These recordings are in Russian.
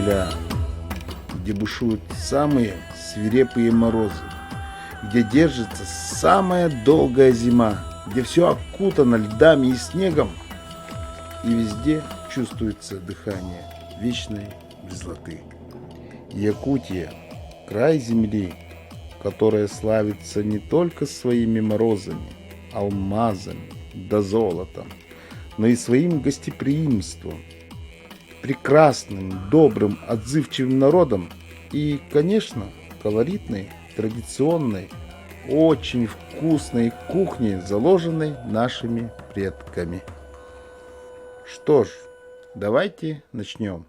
земля, где бушуют самые свирепые морозы, где держится самая долгая зима, где все окутано льдами и снегом, и везде чувствуется дыхание вечной мерзлоты. Якутия – край земли, которая славится не только своими морозами, алмазами да золотом, но и своим гостеприимством, прекрасным, добрым, отзывчивым народом и, конечно, колоритной, традиционной, очень вкусной кухней, заложенной нашими предками. Что ж, давайте начнем.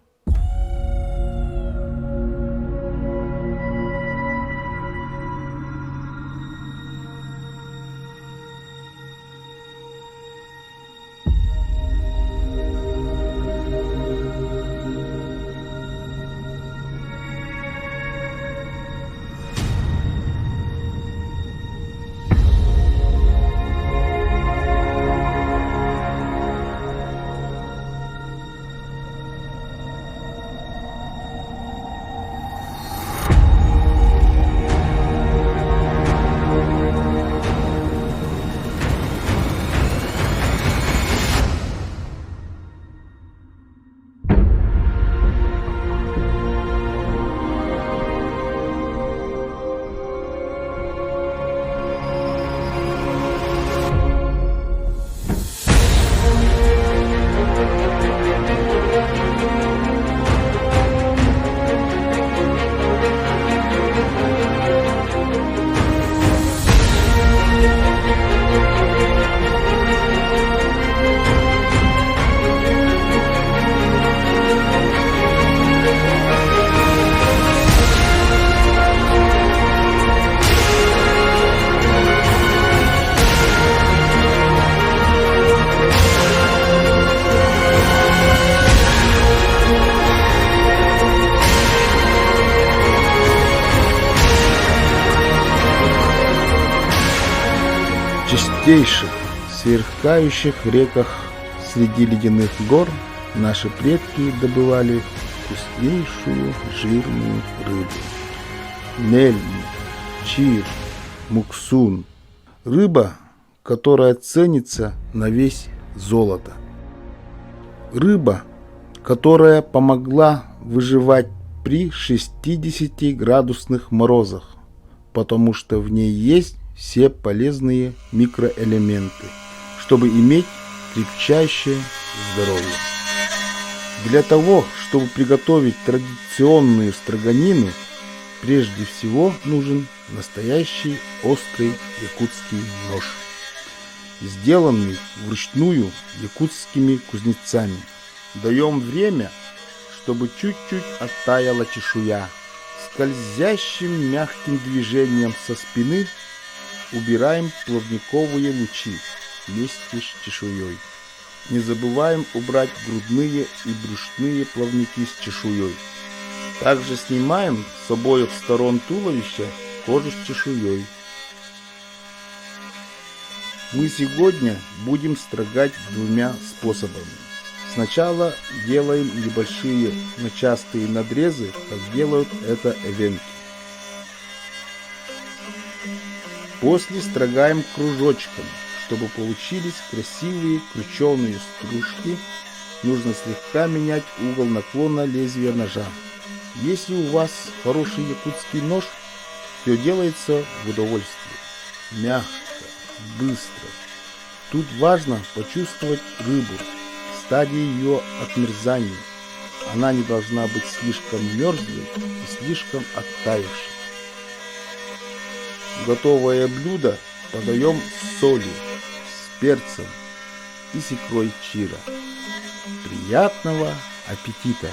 В чистейших, сверкающих реках среди ледяных гор наши предки добывали вкуснейшую жирную рыбу. Мельник, чир, муксун. Рыба, которая ценится на весь золото. Рыба, которая помогла выживать при 60-градусных морозах, потому что в ней есть все полезные микроэлементы, чтобы иметь крепчайшее здоровье. Для того, чтобы приготовить традиционную строганину, прежде всего нужен настоящий острый якутский нож, сделанный вручную якутскими кузнецами. Даем время, чтобы чуть-чуть оттаяла чешуя. Скользящим мягким движением со спины убираем плавниковые лучи вместе с чешуей. Не забываем убрать грудные и брюшные плавники с чешуей. Также снимаем с обоих сторон туловища кожу с чешуей. Мы сегодня будем строгать двумя способами. Сначала делаем небольшие, но частые надрезы, как делают это эвенки. После строгаем кружочком, чтобы получились красивые крученые стружки. Нужно слегка менять угол наклона лезвия ножа. Если у вас хороший якутский нож, все делается в удовольствие. Мягко, быстро. Тут важно почувствовать рыбу в стадии ее отмерзания. Она не должна быть слишком мерзлой и слишком оттаившей. Готовое блюдо подаем с солью, с перцем и с икрой чира. Приятного аппетита!